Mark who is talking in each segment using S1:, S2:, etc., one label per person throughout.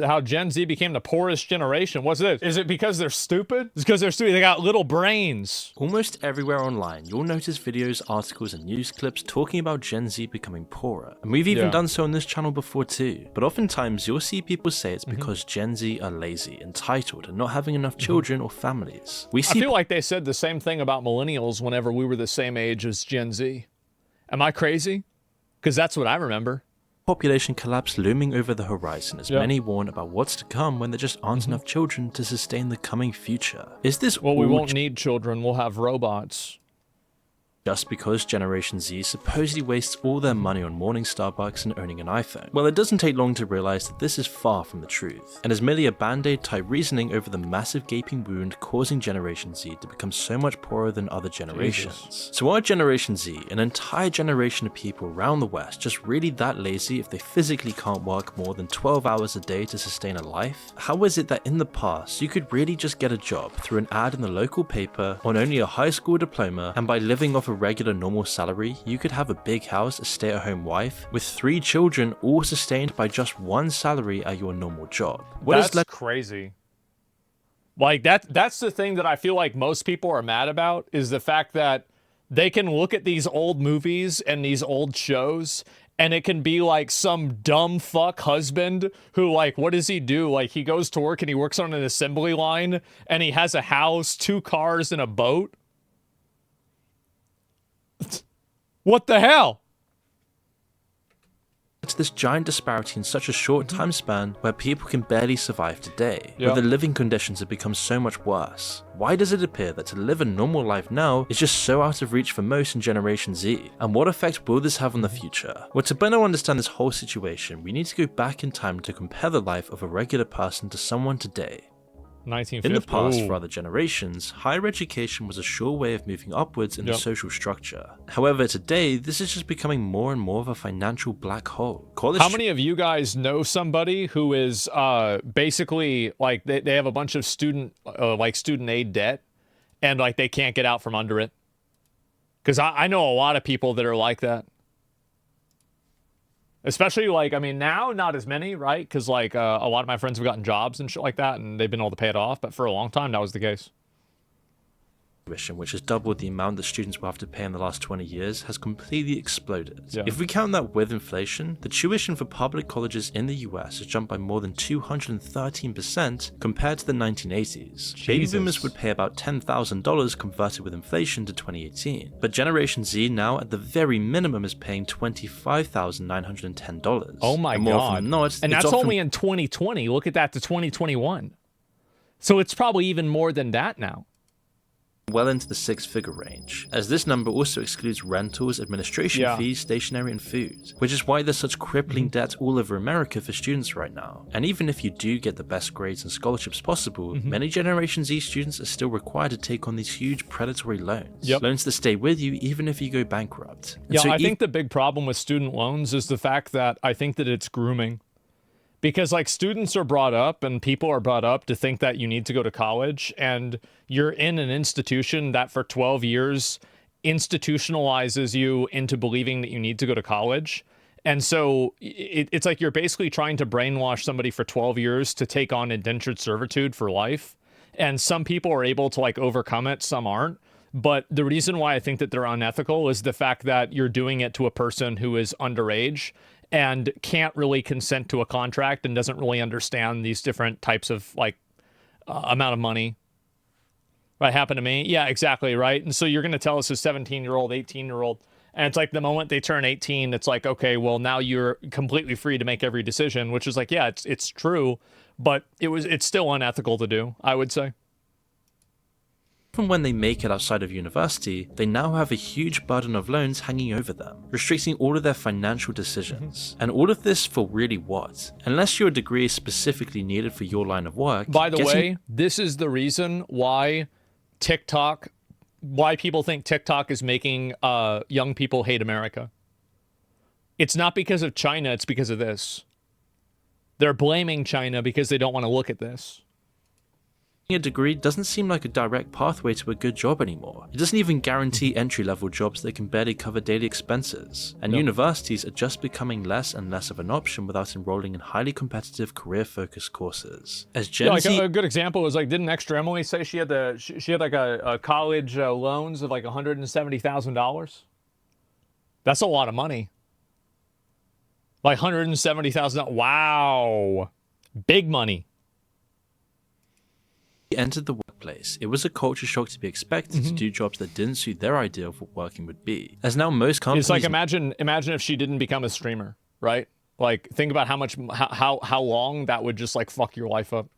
S1: how Gen Z became the poorest generation. What's this? Is it because they're stupid? It's because they're stupid. They got little brains.
S2: Almost everywhere online, you'll notice videos, articles, and news clips talking about Gen Z becoming poorer. And we've even done so on this channel before too. But oftentimes, you'll see people say it's because Gen Z are lazy, entitled, and not having enough children or families. I
S1: feel like they said the same thing about millennials whenever we were the same age as Gen Z. Am I crazy? Because that's what I remember.
S2: Population collapse looming over the horizon as many warn about what's to come when there just aren't enough children to sustain the coming future. Is this
S1: Well, we won't need children. We'll have robots.
S2: Just because Generation Z supposedly wastes all their money on morning Starbucks and owning an iPhone? Well, it doesn't take long to realize that this is far from the truth, and is merely a band-aid type reasoning over the massive gaping wound causing Generation Z to become so much poorer than other generations. Jesus. So are Generation Z, an entire generation of people around the West, just really that lazy if they physically can't work more than 12 hours a day to sustain a life? How is it that in the past, you could really just get a job through an ad in the local paper on only a high school diploma, and by living off a regular normal salary, you could have a big house, a stay-at-home wife, with 3 children, all sustained by just one salary at your normal job?
S1: That's crazy. Like, that's the thing that I feel like most people are mad about, is the fact that they can look at these old movies and these old shows, and it can be like some dumb fuck husband who, like, what does he do? Like, he goes to work and he works on an assembly line, and he has a house, 2 cars, and a boat. What the hell?
S2: It's this giant disparity in such a short time span where people can barely survive today, where the living conditions have become so much worse. Why does it appear that to live a normal life now is just so out of reach for most in Generation Z? And what effect will this have on the future? Well, to better understand this whole situation, we need to go back in time to compare the life of a regular person to someone today.
S1: 1950.
S2: In the past, for other generations, higher education was a sure way of moving upwards in the social structure. However, today, this is just becoming more and more of a financial black hole.
S1: How many of you guys know somebody who is basically, like, they have a bunch of student aid debt, and, like, they can't get out from under it? Because I know a lot of people that are like that. Especially, like, I mean, now, not as many, right? Because, like, a lot of my friends have gotten jobs and shit like that, and they've been able to pay it off. But for a long time, that was the case.
S2: Tuition, which has doubled the amount that students will have to pay in the last 20 years, has completely exploded.
S1: Yeah.
S2: If we count that with inflation, the tuition for public colleges in the US has jumped by more than 213% compared to the 1980s.
S1: Jesus.
S2: Baby boomers would pay about $10,000 converted with inflation to 2018, but Generation Z now at the very minimum is paying $25,910.
S1: Oh my God. And that's only in 2020. Look at that to 2021. So it's probably even more than that now.
S2: Well into the 6-figure range, as this number also excludes rentals, administration fees, stationery, and food, which is why there's such crippling debt all over America for students right now. And even if you do get the best grades and scholarships possible, many Generation Z students are still required to take on these huge predatory loans. Loans that stay with you even if you go bankrupt. And
S1: I think the big problem with student loans is the fact that I think that it's grooming. Because, like, students are brought up and people are brought up to think that you need to go to college, and you're in an institution that for 12 years institutionalizes you into believing that you need to go to college. And so it's like you're basically trying to brainwash somebody for 12 years to take on indentured servitude for life. And some people are able to, like, overcome it, some aren't. But the reason why I think that they're unethical is the fact that you're doing it to a person who is underage and can't really consent to a contract and doesn't really understand these different types of, like, amount of money. Right, happened to me. Yeah, exactly, right? And so you're going to tell us a 17-year-old, 18-year-old, and it's like the moment they turn 18, it's like, okay, well, now you're completely free to make every decision, which is like, yeah, it's true, but it's still unethical to do, I would say.
S2: Even when they make it outside of university, they now have a huge burden of loans hanging over them, restricting all of their financial decisions. And all of this for really what? Unless your degree is specifically needed for your line of work.
S1: By the way, this is the reason why people think TikTok is making young people hate America. It's not because of China, it's because of this. They're blaming China because they don't want to look at this.
S2: A degree doesn't seem like a direct pathway to a good job anymore. It doesn't even guarantee entry-level jobs that can barely cover daily expenses, and universities are just becoming less and less of an option without enrolling in highly competitive career-focused courses. As Gen Z,
S1: a good example was like, didn't Extra Emily say she had like a college loans of like $170,000? That's a lot of money. Like $170,000. Wow, big money.
S2: entered the workplace, it was a culture shock to be expected to do jobs that didn't suit their idea of what working would be. As now most companies...
S1: It's like, imagine if she didn't become a streamer, right? Like, think about how long that would just like fuck your life up.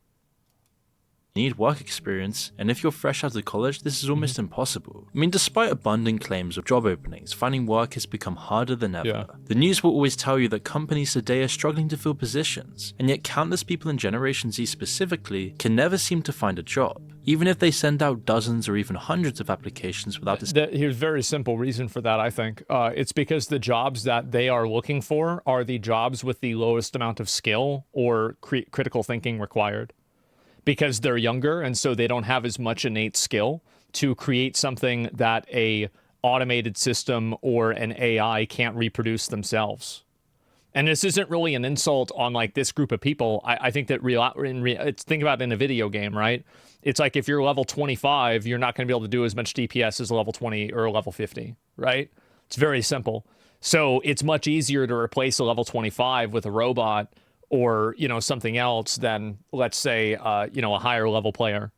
S2: Need work experience, and if you're fresh out of college, this is almost impossible. I mean, despite abundant claims of job openings, finding work has become harder than ever.
S1: Yeah.
S2: The news will always tell you that companies today are struggling to fill positions, and yet countless people in Generation Z specifically can never seem to find a job, even if they send out dozens or even hundreds of applications without this.
S1: Here's a very simple reason for that, I think. It's because the jobs that they are looking for are the jobs with the lowest amount of skill or critical thinking required. Because they're younger, and so they don't have as much innate skill to create something that a automated system or an AI can't reproduce themselves. And this isn't really an insult on like this group of people. I think that think about it in a video game, right? It's like if you're level 25, you're not going to be able to do as much DPS as level 20 or level 50, right? It's very simple. So it's much easier to replace a level 25 with a robot or, you know, something else than, let's say, you know, a higher level player.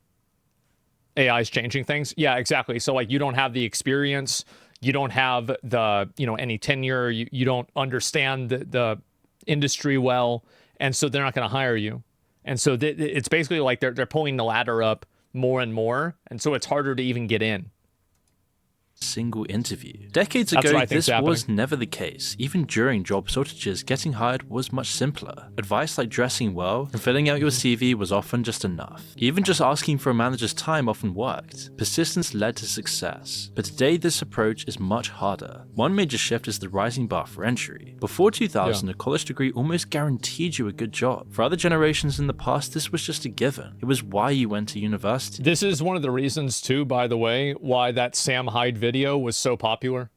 S1: AI is changing things. Yeah, exactly. So like you don't have the experience, you don't have the, you know, any tenure, you don't understand the industry well, and so they're not going to hire you. And so it's basically like they're pulling the ladder up more and more, and so it's harder to even get in.
S2: Single interview. Decades ago, this was never the case. Even during job shortages, getting hired was much simpler. Advice like dressing well and filling out your CV was often just enough. Even just asking for a manager's time often worked. Persistence led to success. But today, this approach is much harder. One major shift is the rising bar for entry. Before 2000, a college degree almost guaranteed you a good job. For other generations in the past, this was just a given. It was why you went to university.
S1: This is one of the reasons, too, by the way, why that Sam Hyde video was so popular.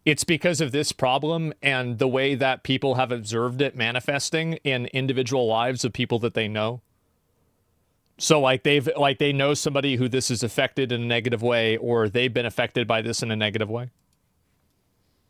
S1: It's because of this problem and the way that people have observed it manifesting in individual lives of people that they know. So like they know somebody who this has affected in a negative way, or they've been affected by this in a negative way.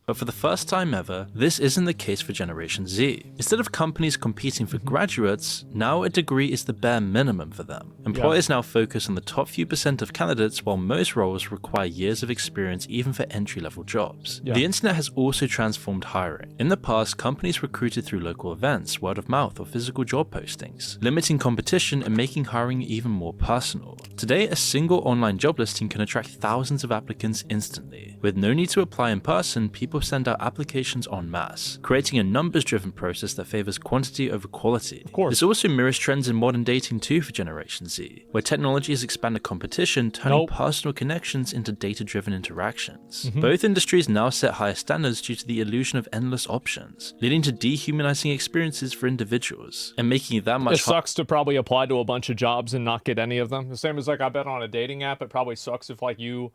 S2: But for the first time ever, this isn't the case for Generation Z. Instead of companies competing for graduates, now a degree is the bare minimum for them. Employers now focus on the top few % of candidates, while most roles require years of experience even for entry-level jobs. The internet has also transformed hiring. In the past, companies recruited through local events, word of mouth, or physical job postings, limiting competition and making hiring even more personal. Today, a single online job listing can attract thousands of applicants instantly. With no need to apply in person, people send out applications en masse, creating a numbers-driven process that favors quantity over quality.
S1: Of course.
S2: This also mirrors trends in modern dating too for Generation Z, where technology has expanded competition, turning personal connections into data-driven interactions. Both industries now set higher standards due to the illusion of endless options, leading to dehumanizing experiences for individuals, and making it that much
S1: It sucks to probably apply to a bunch of jobs and not get any of them. The same as like, I bet on a dating app, it probably sucks if like you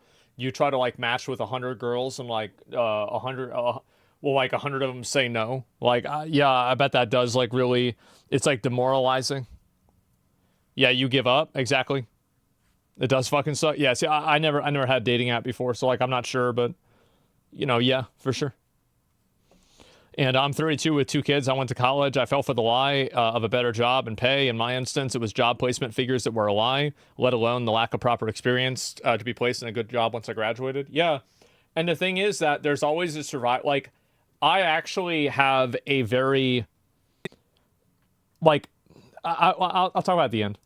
S1: try to like match with 100 girls and like 100 like 100 of them say no. Like yeah, I bet that does like really, it's like demoralizing. Yeah, you give up. Exactly. It does fucking suck. Yeah, see, I never had a dating app before, so like I'm not sure, but you know, yeah, for sure. And I'm 32 with 2 kids. I went to college. I fell for the lie of a better job and pay. In my instance, it was job placement figures that were a lie, let alone the lack of proper experience to be placed in a good job once I graduated. Yeah. And the thing is that there's always a like, I actually have a very, like, I'll talk about it at the end.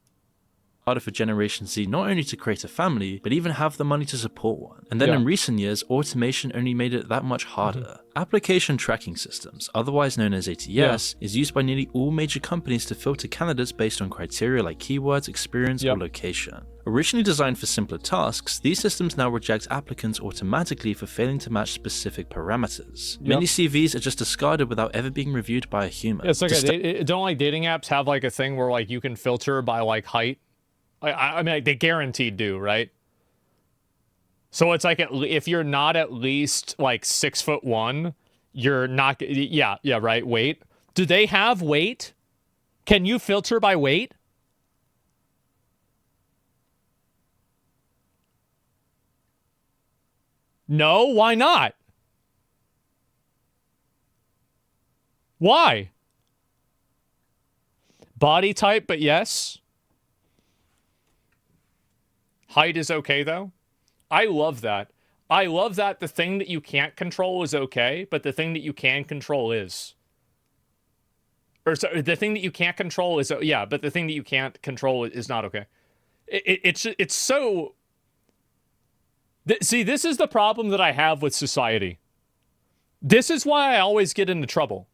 S2: Harder for Generation Z not only to create a family, but even have the money to support one. And then in recent years, automation only made it that much harder. Application tracking systems, otherwise known as ATS, is used by nearly all major companies to filter candidates based on criteria like keywords, experience, or location. Originally designed for simpler tasks, these systems now reject applicants automatically for failing to match specific parameters. Many CVs are just discarded without ever being reviewed by a human.
S1: It's like don't like dating apps have like a thing where like you can filter by like height? I mean, like, they guaranteed do, right? So it's like if you're not at least like 6'1", you're not. Yeah, yeah, right. Weight. Do they have weight? Can you filter by weight? No, why not? Why? Body type, but yes. Height is okay, though. I love that. I love that the thing that you can't control is okay, but the thing that you can control is. Or so, the thing that you can't control is, yeah, but the thing that you can't control is not okay. It's so... See, this is the problem that I have with society. This is why I always get into trouble.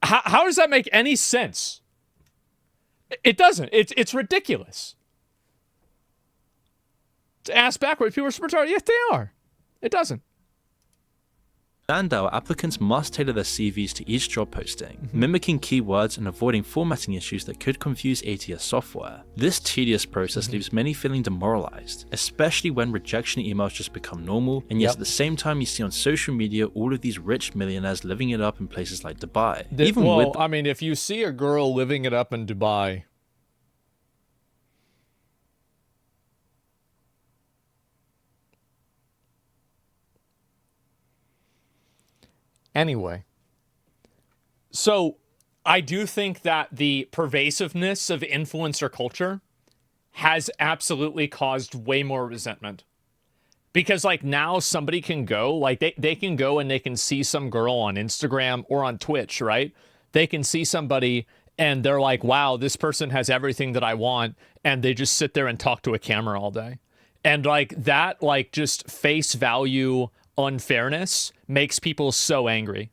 S1: How does that make any sense? It doesn't. It's ridiculous. To ask backward, people are super retarded. Yes, they are. It doesn't.
S2: And our applicants must tailor their CVs to each job posting, mimicking keywords and avoiding formatting issues that could confuse ATS software. This tedious process leaves many feeling demoralized, especially when rejection emails just become normal, and yet at the same time you see on social media all of these rich millionaires living it up in places like Dubai.
S1: I mean, if you see a girl living it up in Dubai, anyway, so I do think that the pervasiveness of influencer culture has absolutely caused way more resentment. Because, like, now somebody can go, like, they can go and they can see some girl on Instagram or on Twitch, right? They can see somebody and they're like, wow, this person has everything that I want. And they just sit there and talk to a camera all day. And, like, that, like, just face value unfairness makes people so angry.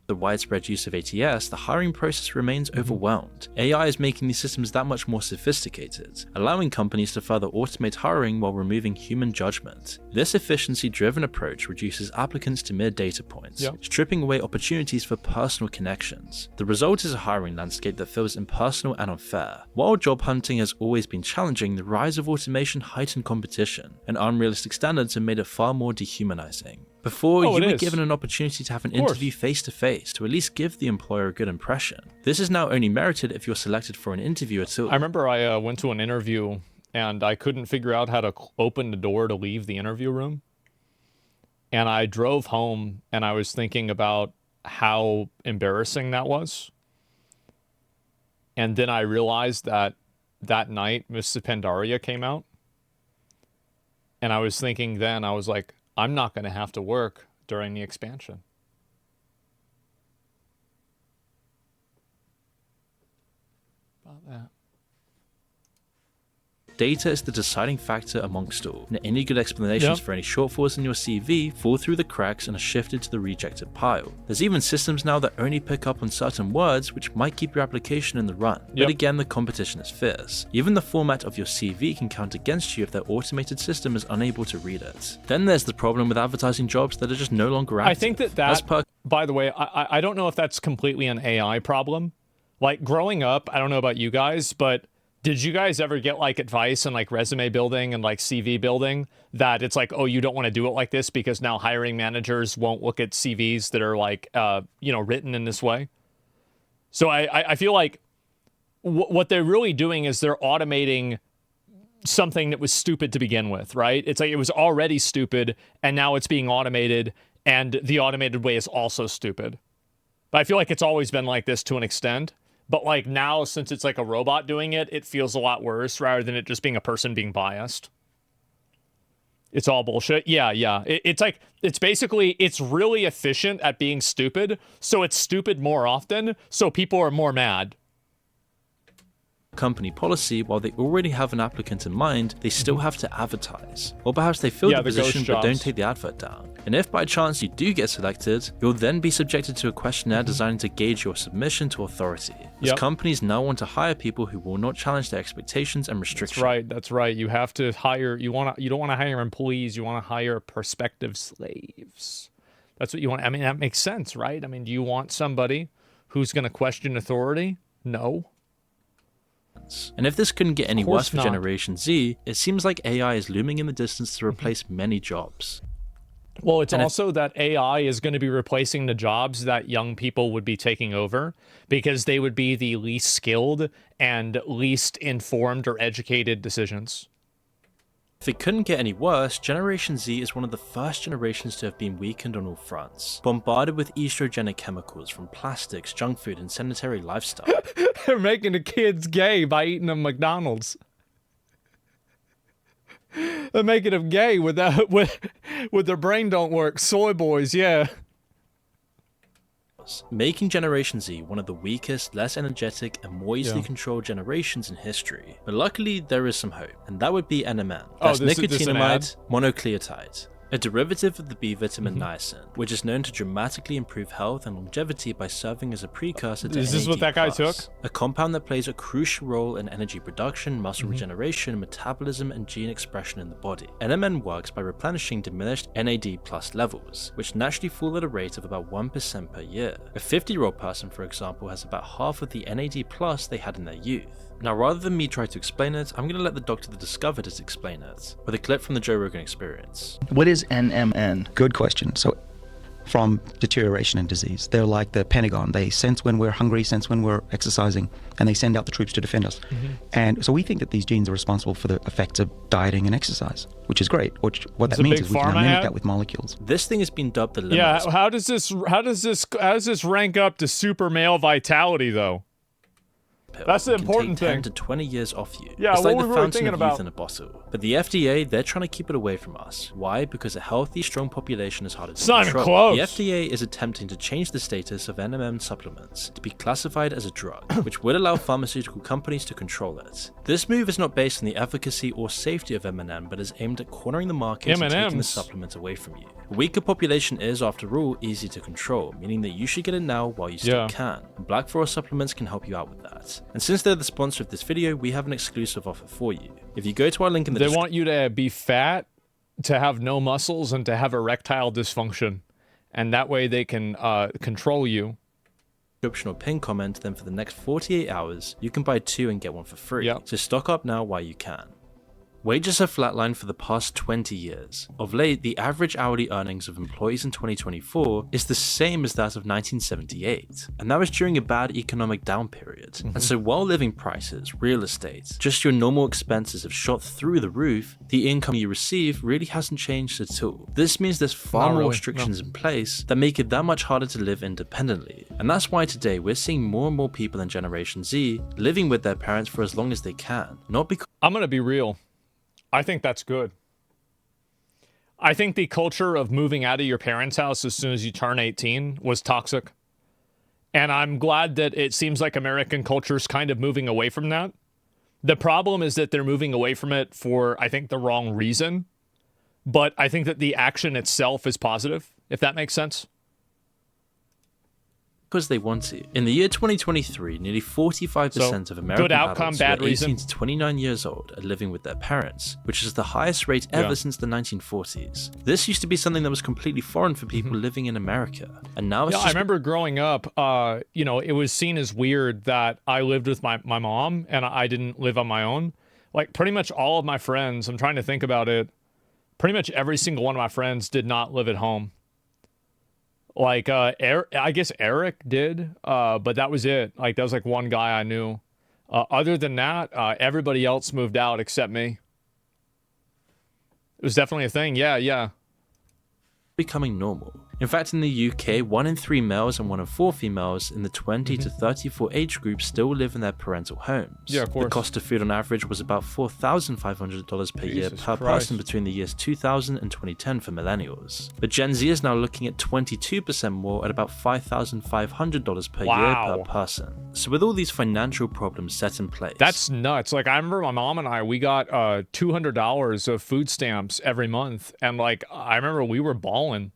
S2: The widespread use of ATS, the hiring process remains overwhelmed. AI is making these systems that much more sophisticated, allowing companies to further automate hiring while removing human judgment. This efficiency-driven approach reduces applicants to mere data points, stripping away opportunities for personal connections. The result is a hiring landscape that feels impersonal and unfair. While job hunting has always been challenging, the rise of automation heightened competition, and unrealistic standards have made it far more dehumanizing. Before, you were given an opportunity to have an interview face-to-face to at least give the employer a good impression. This is now only merited if you're selected for an interview at all.
S1: I remember I went to an interview and I couldn't figure out how to open the door to leave the interview room. And I drove home and I was thinking about how embarrassing that was. And then I realized that that night, Mrs. Pandaria came out. And I was thinking then, I was like, I'm not going to have to work during the expansion. About that.
S2: Data is the deciding factor amongst all, and any good explanations for any shortfalls in your CV fall through the cracks and are shifted to the rejected pile. There's even systems now that only pick up on certain words which might keep your application in the run, but again the competition is fierce. Even the format of your CV can count against you if their automated system is unable to read it. Then there's the problem with advertising jobs that are just no longer active.
S1: I think that by the way, I don't know if that's completely an AI problem. Like, growing up, I don't know about you guys, but did you guys ever get, like, advice on, like, resume building and, like, CV building that it's like, oh, you don't want to do it like this because now hiring managers won't look at CVs that are, like, written in this way? So I feel like what they're really doing is they're automating something that was stupid to begin with, right? It's like it was already stupid, and now it's being automated, and the automated way is also stupid. But I feel like it's always been like this to an extent. But, like, now, since it's like a robot doing it, it feels a lot worse rather than it just being a person being biased. It's all bullshit. Yeah. It's like, it's basically, it's really efficient at being stupid, so it's stupid more often, so people are more mad.
S2: Company policy, while they already have an applicant in mind, they still have to advertise. Or perhaps they fill the position but don't take the advert down. And if by chance you do get selected, you'll then be subjected to a questionnaire designed to gauge your submission to authority. As companies now want to hire people who will not challenge their expectations and restrictions.
S1: That's right. You have to hire, you don't want to hire employees, you want to hire prospective slaves. That's what you want. I mean, that makes sense, right? I mean, do you want somebody who's going to question authority? No.
S2: And if this couldn't get any
S1: course
S2: worse for
S1: not.
S2: Generation Z, it seems like AI is looming in the distance to replace many jobs.
S1: Well, it's
S2: And
S1: also that AI is going to be replacing the jobs that young people would be taking over because they would be the least skilled and least informed or educated decisions.
S2: If it couldn't get any worse, Generation Z is one of the first generations to have been weakened on all fronts, bombarded with estrogenic chemicals from plastics, junk food, and sedentary lifestyle.
S1: They're making the kids gay by eating them McDonald's. They're making them gay with their brain don't work. Soy boys, yeah.
S2: Making Generation Z one of the weakest, less energetic, and more easily
S1: Yeah.
S2: controlled generations in history. But luckily, there is some hope, and that would be NMN.
S1: Oh,
S2: That's
S1: this is an ad?
S2: nicotinamide monocleotide, a derivative of the B vitamin niacin, which is known to dramatically improve health and longevity by serving as a precursor to
S1: Is this what that guy took?
S2: a compound that plays a crucial role in energy production, muscle regeneration, metabolism, and gene expression in the body. NMN works by replenishing diminished NAD+ levels, which naturally fall at a rate of about 1% per year. A 50-year-old person, for example, has about half of the NAD+ they had in their youth. Now, rather than me try to explain it, I'm going to let the doctor that discovered it explain it, with a clip from the Joe Rogan Experience.
S3: What is NMN?
S4: Good question. So, from deterioration and disease, they're like the Pentagon. They sense when we're hungry, sense when we're exercising, and they send out the troops to defend us. And so we think that these genes are responsible for the effects of dieting and exercise, which is great. What
S1: It's
S4: that
S1: a
S4: means
S1: big
S4: is we can
S1: pharma
S4: mimic
S1: ad?
S4: that with molecules.
S2: This thing has been dubbed the
S1: Yeah,
S2: limitless
S1: how does this rank up to super male vitality though?
S2: pill.
S1: That's the
S2: It can
S1: important
S2: take 10
S1: thing.
S2: to 20 years off you.
S1: Yeah,
S2: it's
S1: what
S2: like
S1: we
S2: the
S1: were
S2: fountain
S1: thinking
S2: of
S1: about.
S2: youth in a bottle. But the FDA, they're trying to keep it away from us. Why? Because a healthy, strong population is harder to
S1: It's not even
S2: control.
S1: close.
S2: The FDA is attempting to change the status of NMN supplements to be classified as a drug, which would allow pharmaceutical companies to control it. This move is not based on the efficacy or safety of M&M, but is aimed at cornering the market and taking the
S1: M&Ms.
S2: supplement away from you. A weaker population is, after all, easy to control, meaning that you should get it now while you still
S1: Yeah.
S2: can. Black Forest supplements can help you out with that. And since they're the sponsor of this video, we have an exclusive offer for you. If you go to our link in the
S1: They
S2: description,
S1: want you to be fat, to have no muscles, and to have erectile dysfunction, and that way they can control you.
S2: or pin comment, then for the next 48 hours, you can buy 2 and get 1 for free.
S1: Yep.
S2: So stock up now while you can. Wages have flatlined for the past 20 years. Of late, the average hourly earnings of employees in 2024 is the same as that of 1978, and that was during a bad economic down period. And so while living prices, real estate, just your normal expenses have shot through the roof, the income you receive really hasn't changed at all. This means there's far
S1: Not
S2: more
S1: really,
S2: restrictions in place that make it that much harder to live independently. And that's why today we're seeing more and more people in Generation Z living with their parents for as long as they can, not because
S1: I'm gonna be real. I think that's good. I think the culture of moving out of your parents' house as soon as you turn 18 was toxic. And I'm glad that it seems like American culture's kind of moving away from that. The problem is that they're moving away from it for, I think, the wrong reason. But I think that the action itself is positive, if that makes sense.
S2: they want to. In the year 2023, nearly 45%
S1: So,
S2: of American
S1: good outcome,
S2: adults
S1: bad
S2: who are 18
S1: reason.
S2: to 29 years old are living with their parents, which is the highest rate ever
S1: Yeah.
S2: since the 1940s. This used to be something that was completely foreign for people living in America, and now it's
S1: Yeah, I
S2: just
S1: remember growing up, it was seen as weird that I lived with my mom and I didn't live on my own. Like, pretty much all of my friends, I'm trying to think about it, pretty much every single one of my friends did not live at home. Like, I guess Eric did, but that was it. Like, that was like one guy I knew. Other than that, everybody else moved out except me. It was definitely a thing. Yeah.
S2: becoming normal. In fact, in the UK, 1 in 3 males and 1 in 4 females in the 20 to 34 age group still live in their parental homes.
S1: Yeah, of
S2: The
S1: course.
S2: cost of food on average was about $4,500 per year
S1: Jesus
S2: per
S1: Christ.
S2: person between the years 2000 and 2010 for millennials. But Gen Z is now looking at 22% more at about $5,500 per year
S1: Wow.
S2: per person. So with all these financial problems set in place,
S1: That's nuts. Like, I remember my mom and we got $200 of food stamps every month. And, like, I remember we were balling.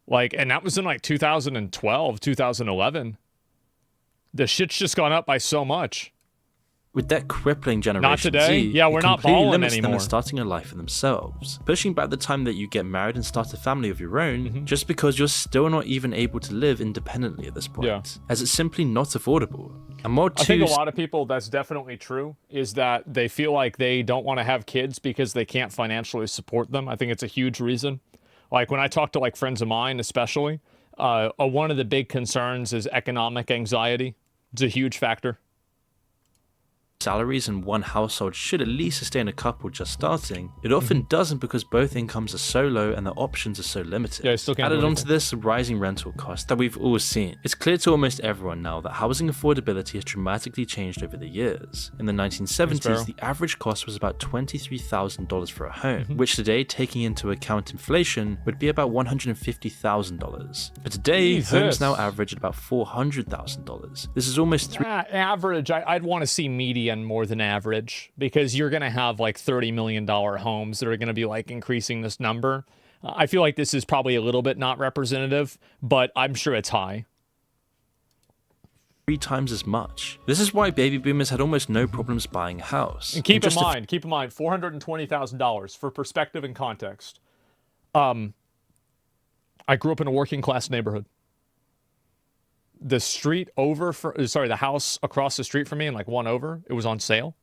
S1: Like, and that was in, like, 2012, 2011. The shit's just gone up by so much.
S2: with that crippling Generation
S1: Not today.
S2: Z,
S1: Yeah,
S2: it
S1: we're not
S2: completely
S1: balling
S2: limits them
S1: anymore.
S2: in starting a life for themselves, pushing back the time that you get married and start a family of your own, just because you're still not even able to live independently at this point, as it's simply not affordable. And while
S1: I think a lot of people, that's definitely true, is that they feel like they don't want to have kids because they can't financially support them. I think it's a huge reason. Like when I talk to like friends of mine, especially, one of the big concerns is economic anxiety. It's a huge factor.
S2: salaries in one household should at least sustain a couple just starting, it often doesn't because both incomes are so low and the options are so limited.
S1: Yeah, I still can't do
S2: Added onto
S1: anything.
S2: this, rising rental costs that we've all seen. It's clear to almost everyone now that housing affordability has dramatically changed over the years. In the 1970s, the average cost was about $23,000 for a home, which today, taking into account inflation, would be about $150,000. But today, homes now average at about $400,000. This is almost three
S1: Average, I'd want to see median more than average, because you're going to have like $30 million homes that are going to be like increasing this number. I feel like this is probably a little bit not representative, but I'm sure it's high.
S2: times as much. This is why baby boomers had almost no problems buying a house.
S1: And keep in mind, $420,000 for perspective and context. I grew up in a working class neighborhood. The street over, the house across the street from me and like one over, it was on sale.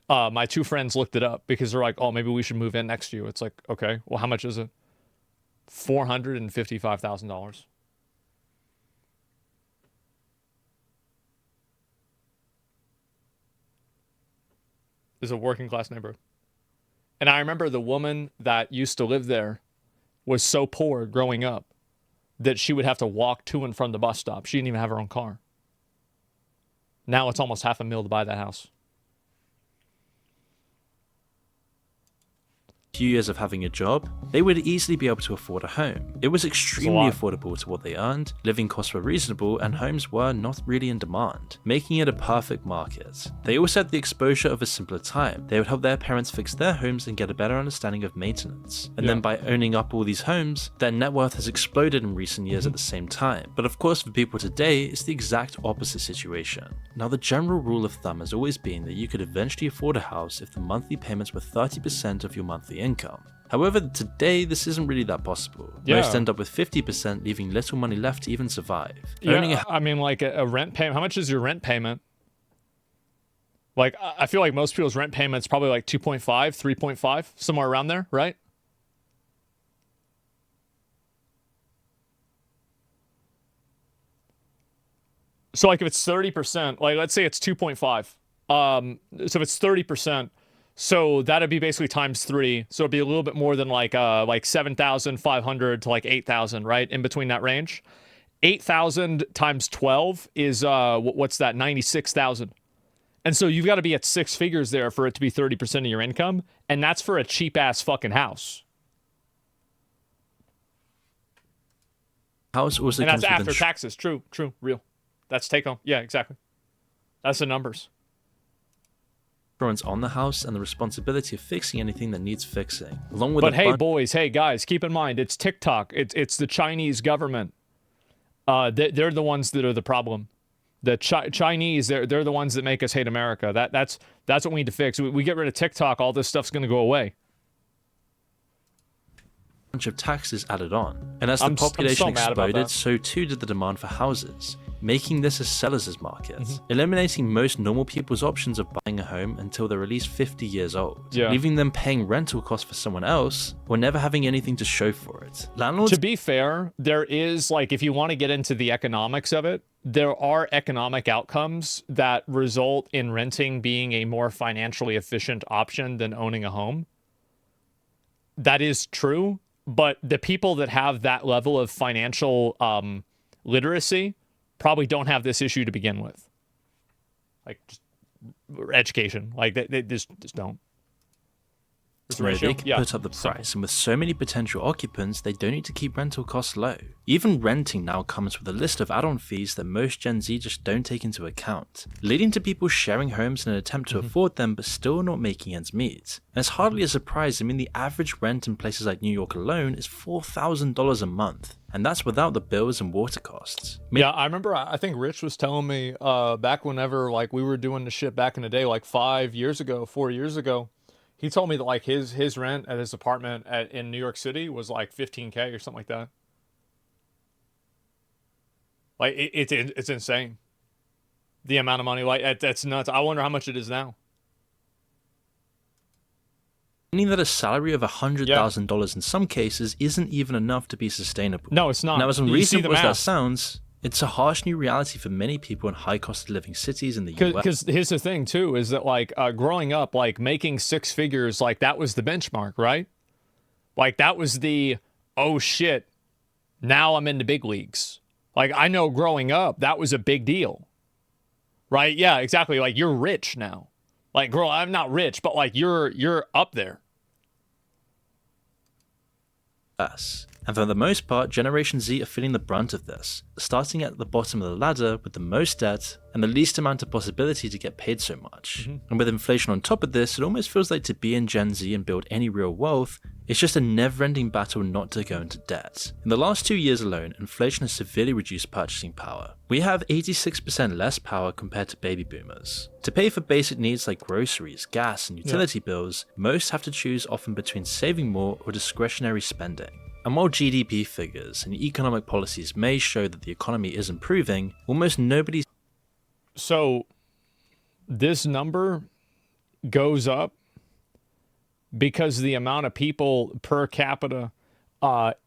S1: My two friends looked it up because they're like, oh, maybe we should move in next to you. It's like, okay, well, how much is it? $455,000. Is a working class neighborhood. And I remember the woman that used to live there was so poor growing up that she would have to walk to and from the bus stop. She didn't even have her own car. Now it's almost $500,000 to buy that house.
S2: Few years of having a job, they would easily be able to afford a home. It was extremely affordable to what they earned, living costs were reasonable, and homes were not really in demand, making it a perfect market. They also had the exposure of a simpler time. They would help their parents fix their homes and get a better understanding of maintenance. And then by owning up all these homes, their net worth has exploded in recent years at the same time. But of course, for people today, it's the exact opposite situation. Now, the general rule of thumb has always been that you could eventually afford a house if the monthly payments were 30% of your monthly income. However, today this isn't really that possible. Most end up with 50%, leaving little money left to even survive.
S1: I mean, like a rent payment. How much is your rent payment? Like, I feel like most people's rent payment's probably like 2.5, 3.5, somewhere around there, right? So like if it's 30%, like let's say it's 2.5. So if it's 30%, so that'd be basically times 3. So it'd be a little bit more than like 7,500 to like 8,000, right? In between that range. 8,000 times 12 is what's that? 96,000. And so you've got to be at 6 figures there for it to be 30% of your income, and that's for a cheap ass fucking house.
S2: House also
S1: and
S2: comes
S1: that's
S2: with
S1: after taxes. True, real. That's take home. Yeah, exactly. That's the numbers.
S2: Insurance on the house and the responsibility of fixing anything that needs fixing, along with.
S1: But hey, boys, hey guys, keep in mind it's TikTok. It's the Chinese government. They're the ones that are the problem. The Chinese, they're the ones that make us hate America. That's what we need to fix. We get rid of TikTok, all this stuff's gonna go away.
S2: Bunch of taxes added on, and as the population exploded, so too did the demand for houses, making this a seller's market, eliminating most normal people's options of buying a home until they're at least 50 years old, leaving them paying rental costs for someone else or never having anything to show for it. Landlords.
S1: To be fair, there is, like, if you want to get into the economics of it, there are economic outcomes that result in renting being a more financially efficient option than owning a home. That is true. But the people that have that level of financial literacy probably don't have this issue to begin with. Like, just education. Like, they just don't.
S2: They can put up the price, and with so many potential occupants, they don't need to keep rental costs low. Even renting now comes with a list of add-on fees that most Gen Z just don't take into account, leading to people sharing homes in an attempt to afford them but still not making ends meet. And it's hardly a surprise. I mean, the average rent in places like New York alone is $4,000 a month. and that's without the bills and water costs.
S1: Yeah, I remember, I think Rich was telling me back whenever like we were doing the shit back in the day, like 4 years ago, he told me that like his rent at his apartment in New York City was like $15K or something like that. Like it's insane. The amount of money, like that's nuts. I wonder how much it is now.
S2: Meaning that a salary of $100,000 in some cases isn't even enough to be sustainable.
S1: No, it's not.
S2: Now, as
S1: You see the
S2: unreasonable as that
S1: math.
S2: sounds, it's a harsh new reality for many people in high cost of living cities in the US.
S1: Because here's the thing too, is that like growing up, like making six figures, like that was the benchmark, right? Like that was the, oh shit, now I'm in the big leagues. Like I know growing up, that was a big deal, right? Yeah, exactly. Like you're rich now. Like girl, I'm not rich, but like you're up there.
S2: Us. And for the most part, Generation Z are feeling the brunt of this, starting at the bottom of the ladder with the most debt and the least amount of possibility to get paid so much. And with inflation on top of this, it almost feels like to be in Gen Z and build any real wealth, it's just a never-ending battle not to go into debt. In the last 2 years alone, inflation has severely reduced purchasing power. We have 86% less power compared to baby boomers. To pay for basic needs like groceries, gas, and utility bills, most have to choose often between saving more or discretionary spending. And while GDP figures and economic policies may show that the economy is improving, almost nobody.
S1: So this number goes up because the amount of people per capita,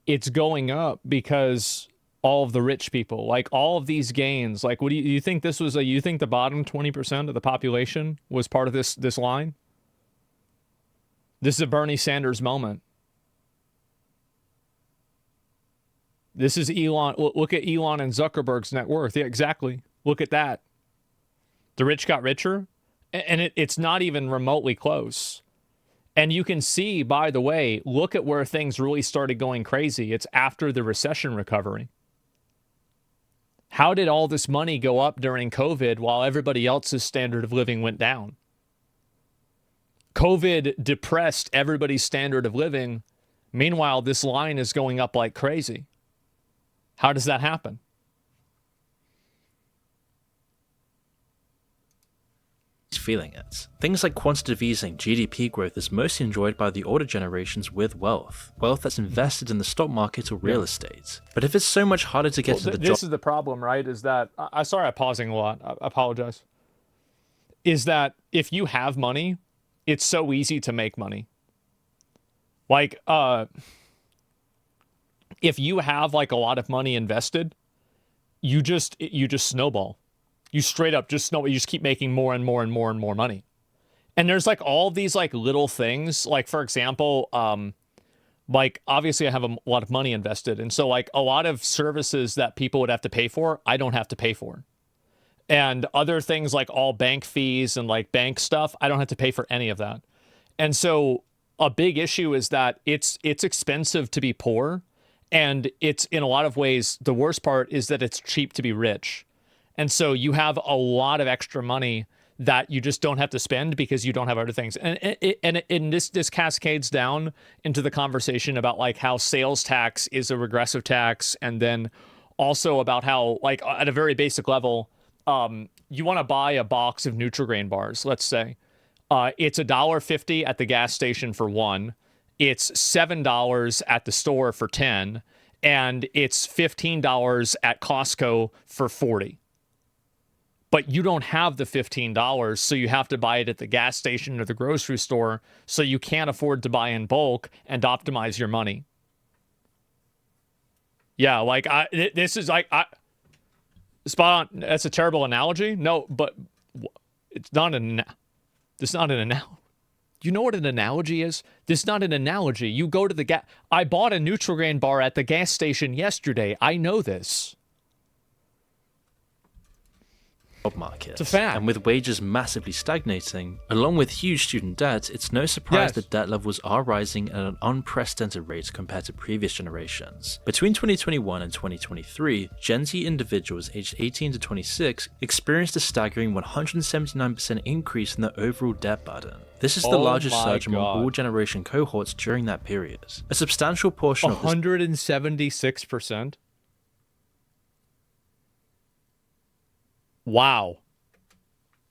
S1: it's going up because all of the rich people, like all of these gains, like what do you think this was you think the bottom 20% of the population was part of this line? This is a Bernie Sanders moment. This is Elon. Look at Elon and Zuckerberg's net worth. Yeah, exactly. Look at that. The rich got richer, and it's not even remotely close. And you can see, by the way, look at where things really started going crazy. It's after the recession recovery. How did all this money go up during COVID while everybody else's standard of living went down? COVID depressed everybody's standard of living. Meanwhile, this line is going up like crazy. How does that happen?
S2: Feeling it. Things like quantitative easing, GDP growth is mostly enjoyed by the older generations with wealth that's invested in the stock market or real estate. But if it's so much harder to get to the
S1: This is the problem, right? Is that, sorry, I'm pausing a lot. I apologize. Is that if you have money, it's so easy to make money. Like, if you have like a lot of money invested, you just snowball. You straight up just snowball. You just keep making more and more and more and more money. And there's like all these like little things, like for example, like obviously I have a lot of money invested. And so like a lot of services that people would have to pay for, I don't have to pay for. And other things like all bank fees and like bank stuff, I don't have to pay for any of that. And so a big issue is that it's expensive to be poor. And it's in a lot of ways, the worst part is that it's cheap to be rich. And so you have a lot of extra money that you just don't have to spend because you don't have other things. And this cascades down into the conversation about like how sales tax is a regressive tax. And then also about how like at a very basic level, you want to buy a box of Nutri-Grain bars, let's say. It's $1.50 at the gas station for one. It's $7 at the store for 10, and it's $15 at Costco for 40. But you don't have the $15, so you have to buy it at the gas station or the grocery store, so you can't afford to buy in bulk and optimize your money. Yeah, like this is like spot on. That's a terrible analogy. No, but it's not an analogy. You know what an analogy is? This is not an analogy. You go to the gas. I bought a Nutri-Grain bar at the gas station yesterday. I know this.
S2: market.
S1: It's a fact.
S2: And with wages massively stagnating, along with huge student debt, it's no surprise that debt levels are rising at an unprecedented rate compared to previous generations. Between 2021 and 2023, Gen Z individuals aged 18 to 26 experienced a staggering 179% increase in their overall debt burden. This is the largest surge among all generation cohorts during that period. A substantial portion of this
S1: 176%. Wow.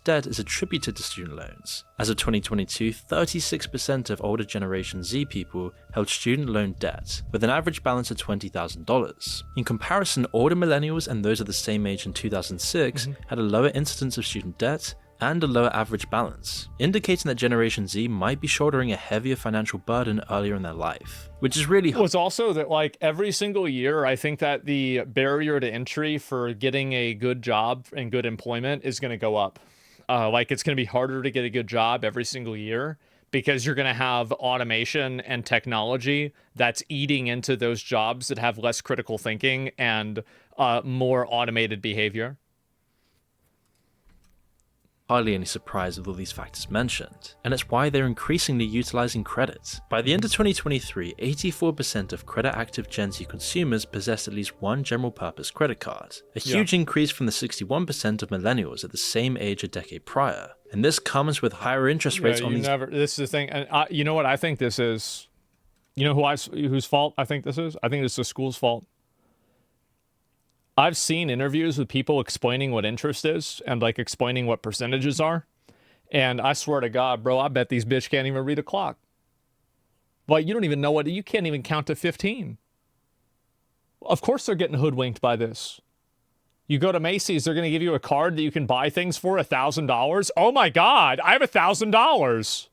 S2: debt is attributed to student loans. As of 2022, 36% of older Generation Z people held student loan debt, with an average balance of $20,000. In comparison, older millennials and those of the same age in 2006 had a lower incidence of student debt and a lower average balance, indicating that Generation Z might be shouldering a heavier financial burden earlier in their life, which is really hard.
S1: Well, it's also that, like, every single year, I think that the barrier to entry for getting a good job and good employment is going to go up. Like, it's going to be harder to get a good job every single year because you're going to have automation and technology that's eating into those jobs that have less critical thinking and more automated behavior.
S2: Hardly any surprise with all these factors mentioned, and it's why they're increasingly utilizing credit. By the end of 2023, 84% of credit-active Gen Z consumers possessed at least one general-purpose credit card, a huge increase from the 61% of millennials at the same age a decade prior. And this comes with higher interest rates on these.
S1: This is the thing, and you know what I think this is? You know whose fault I think this is? I think it's the school's fault. I've seen interviews with people explaining what interest is and, like, explaining what percentages are. And I swear to God, bro, I bet these bitch can't even read a clock. Like, you don't even know you can't even count to 15. Of course they're getting hoodwinked by this. You go to Macy's, they're going to give you a card that you can buy things for $1,000. Oh my God, I have $1,000.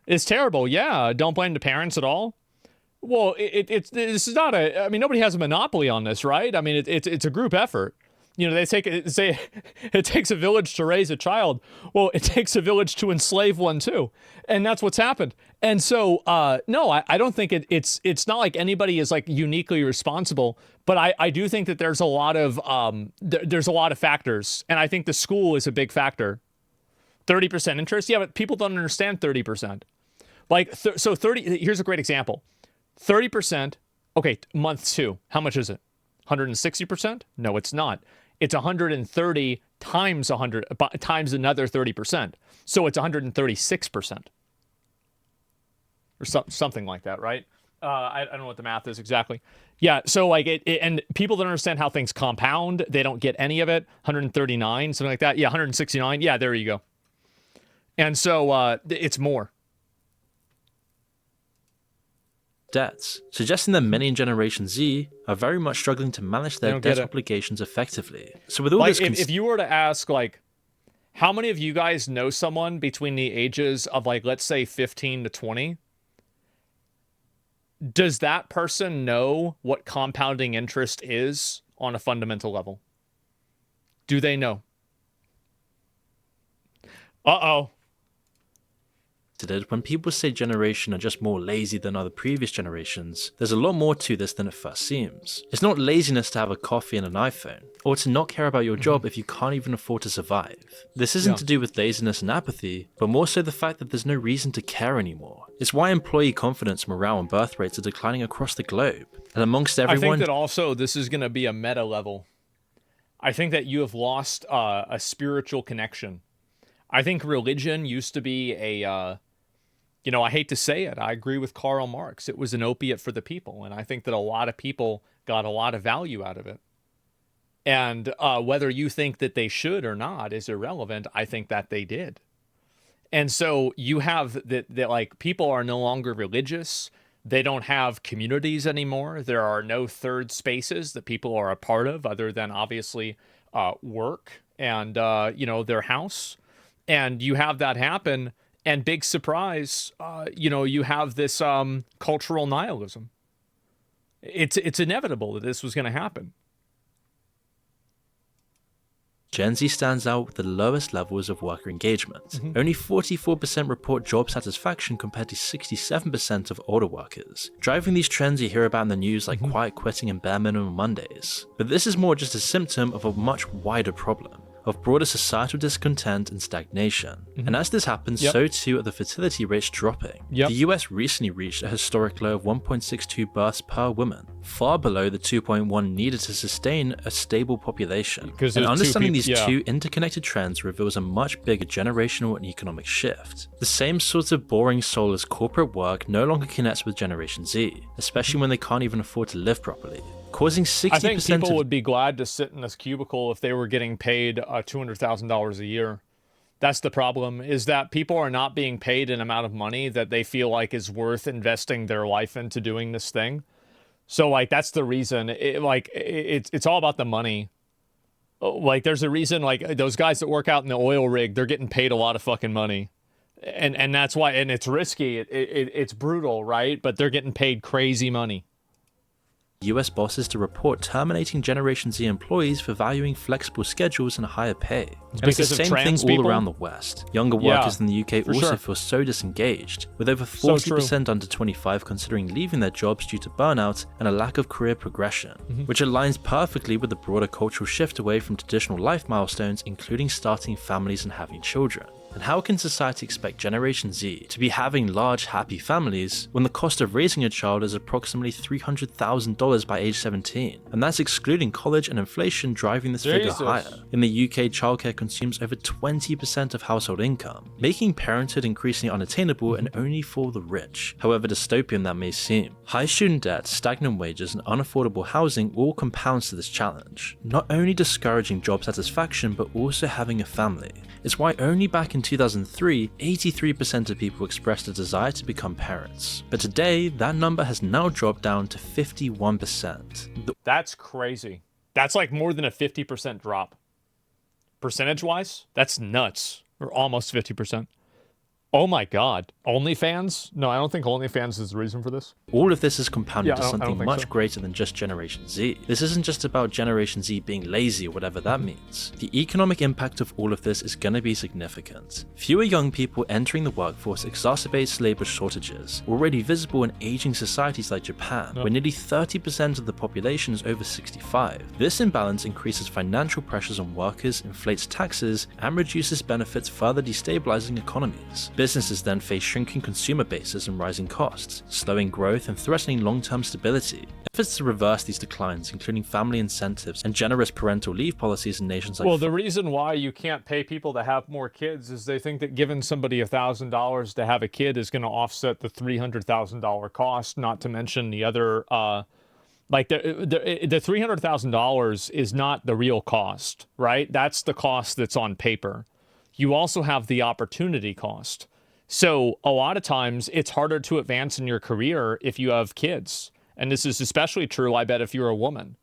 S1: It's terrible. Yeah, don't blame the parents at all. Well, this is not I mean, nobody has a monopoly on this, right? I mean, it's a group effort. You know, they say it takes a village to raise a child. Well, it takes a village to enslave one too, and that's what's happened. And so, no, I don't think it's not like anybody is, like, uniquely responsible. But I do think that there's a lot of factors, and I think the school is a big factor. 30% interest, yeah, but people don't understand 30%. Like, so 30. Here's a great example. 30%, okay, month 2, how much is it? 160%? No, it's not. It's 130 times 100 times another 30%. So it's 136%. Or something like that, right? I don't know what the math is exactly. Yeah, so, like, and people don't understand how things compound. They don't get any of it. 139, something like that. Yeah, 169. Yeah, there you go. And so it's more.
S2: Debts, suggesting that many in Generation Z are very much struggling to manage their debt obligations effectively. So with all
S1: like,
S2: this,
S1: if you were to ask, like, how many of you guys know someone between the ages of, like, let's say 15 to 20? Does that person know what compounding interest is on a fundamental level? Do they know? Uh-oh.
S2: When people say generation are just more lazy than other previous generations, there's a lot more to this than it first seems. It's not laziness to have a coffee and an iPhone, or to not care about your job if you can't even afford to survive. This isn't to do with laziness and apathy, but more so the fact that there's no reason to care anymore. It's why employee confidence, morale, and birth rates are declining across the globe. And amongst everyone,
S1: I think that also this is going to be a meta level. I think that you have lost a spiritual connection. I think religion used to be a you know, I hate to say it, I agree with Karl Marx. It was an opiate for the people, and I think that a lot of people got a lot of value out of it. And whether you think that they should or not is irrelevant. I think that they did. And so you have that like, people are no longer religious. They don't have communities anymore. There are no third spaces that people are a part of other than, obviously, work and, you know, their house. And you have that happen. And big surprise, you know, you have this cultural nihilism. It's inevitable that this was going to happen.
S2: Gen Z stands out with the lowest levels of worker engagement. Only 44% report job satisfaction compared to 67% of older workers. Driving these trends you hear about in the news, like quiet quitting and bare minimum Mondays. But this is more just a symptom of a much wider problem. of broader societal discontent and stagnation. And as this happens,
S1: Yep.
S2: so too are the fertility rates dropping.
S1: Yep.
S2: The US recently reached a historic low of 1.62 births per woman, far below the 2.1 needed to sustain a stable population.
S1: Because
S2: And
S1: there's two
S2: understanding
S1: peop-
S2: these
S1: yeah.
S2: two interconnected trends reveals a much bigger generational and economic shift. The same sort of boring, soulless corporate work no longer connects with Generation Z, especially when they can't even afford to live properly, causing 60%
S1: I think people
S2: of
S1: would be glad to sit in this cubicle if they were getting paid $200,000 a year. That's the problem, is that people are not being paid an amount of money that they feel like is worth investing their life into doing this thing. So like that's the reason. It's all about the money. Like there's a reason, like those guys that work out in the oil rig, they're getting paid a lot of fucking money. And that's why, and it's risky. It's brutal, right? But they're getting paid crazy money.
S2: US bosses to report terminating Generation Z employees for valuing flexible schedules and higher pay. And it's
S1: because
S2: the
S1: of
S2: same
S1: trans
S2: thing all
S1: people?
S2: around the West. Younger
S1: Yeah,
S2: workers in the UK
S1: for
S2: also
S1: sure.
S2: feel so disengaged, with over
S1: So
S2: 40% under 25 considering leaving their jobs due to burnout and a lack of career progression, which aligns perfectly with the broader cultural shift away from traditional life milestones, including starting families and having children. And how can society expect Generation Z to be having large, happy families when the cost of raising a child is approximately $300,000 by age 17? And that's excluding college and inflation driving this figure
S1: Jesus.
S2: higher. In the UK, childcare consumes over 20% of household income, making parenthood increasingly unattainable and only for the rich, however dystopian that may seem. High student debt, stagnant wages, and unaffordable housing all compounds to this challenge, not only discouraging job satisfaction but also having a family. It's why only back in 2003, 83% of people expressed a desire to become parents. But today, that number has now dropped down to 51%.
S1: That's crazy. That's like more than a 50% drop. Percentage-wise, that's nuts. Or almost 50%. Oh my God. OnlyFans? No, I don't think OnlyFans is the reason for this.
S2: All of this is compounded
S1: Yeah,
S2: to
S1: I don't
S2: something
S1: think
S2: much
S1: so.
S2: greater than just Generation Z. This isn't just about Generation Z being lazy or whatever that means. The economic impact of all of this is going to be significant. Fewer young people entering the workforce exacerbates labor shortages, already visible in aging societies like Japan, where nearly 30% of the population is over 65. This imbalance increases financial pressures on workers, inflates taxes, and reduces benefits, further destabilizing economies. Businesses then face shrinking consumer bases and rising costs, slowing growth and threatening long-term stability. Efforts to reverse these declines, including family incentives and generous parental leave policies in nations like
S1: Well, the reason why you can't pay people to have more kids is they think that giving somebody $1,000 to have a kid is going to offset the $300,000 cost, not to mention the other, like the $300,000 is not the real cost, right? That's the cost that's on paper. You also have the opportunity cost. So a lot of times it's harder to advance in your career if you have kids. And this is especially true, I bet, if you're a woman.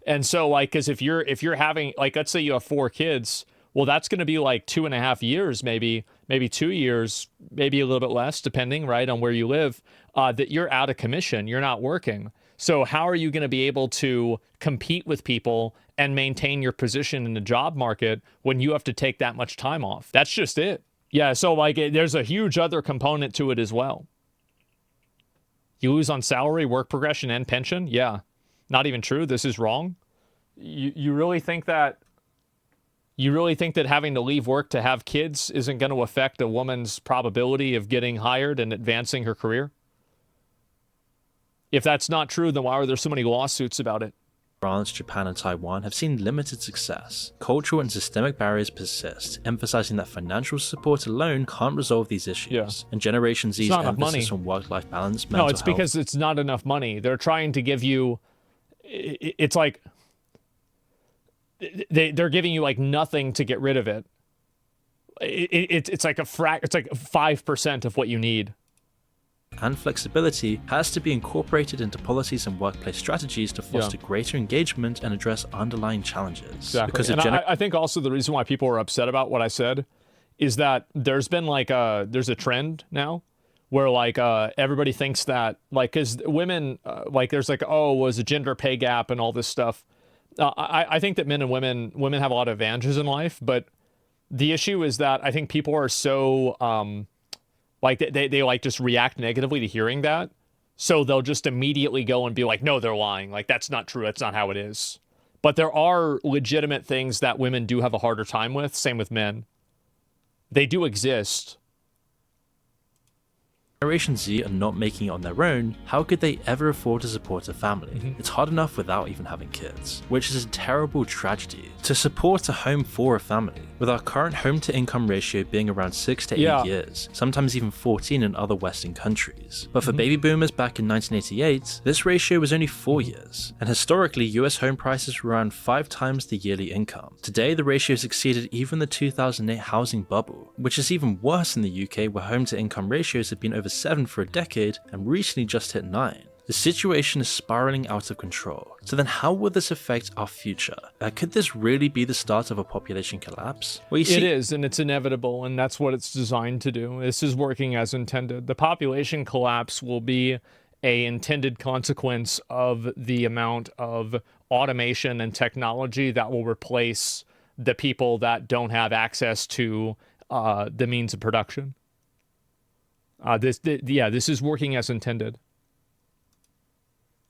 S1: And so, like, because if you're having, like, let's say you have 4 kids, well, that's going to be like 2.5 years, maybe 2 years, maybe a little bit less, depending, right, on where you live, that you're out of commission, you're not working. So how are you going to be able to compete with people and maintain your position in the job market when you have to take that much time off? That's just it. Yeah, so like there's a huge other component to it as well. You lose on salary, work progression, and pension? Yeah. Not even true. This is wrong. You really think that having to leave work to have kids isn't going to affect a woman's probability of getting hired and advancing her career? If that's not true, then why are there so many lawsuits about it?
S2: France, Japan, and Taiwan have seen limited success. Cultural and systemic barriers persist, emphasizing that financial support alone can't resolve these issues.
S1: Yeah.
S2: And Generation Z's
S1: not enough
S2: emphasis
S1: money.
S2: on work-life balance, mental
S1: No, it's
S2: health,
S1: because it's not enough money. They're trying to give you, it's like, they're giving you like nothing to get rid of it. It's like it's like 5% of what you need.
S2: and flexibility has to be incorporated into policies and workplace strategies to foster greater engagement and address underlying challenges.
S1: Exactly.
S2: Because
S1: and I think also the reason why people are upset about what I said is that there's been like there's a trend now where like everybody thinks that like because women like there's like was a gender pay gap and all this stuff. I think that men and women have a lot of advantages in life, but the issue is that I think people are so like they like just react negatively to hearing that. So they'll just immediately go and be like, no, they're lying. Like, that's not true. That's not how it is. But there are legitimate things that women do have a harder time with. Same with men. They do exist.
S2: Generation Z are not making it on their own, how could they ever afford to support a family? It's hard enough without even having kids, which is a terrible tragedy. To support a home for a family, with our current home to income ratio being around 6 to 8 years, sometimes even 14 in other Western countries. But for baby boomers back in 1988, this ratio was only 4 years, and historically US home prices were around 5 times the yearly income. Today the ratio has exceeded even the 2008 housing bubble, which is even worse in the UK where home to income ratios have been over 7 for a decade and recently just hit 9. The situation is spiraling out of control. So then how will this affect our future? Could this really be the start of a population collapse? Well, you see,
S1: it is, and it's inevitable, and that's what it's designed to do. This is working as intended. The population collapse will be a intended consequence of the amount of automation and technology that will replace the people that don't have access to the means of production. This is working as intended.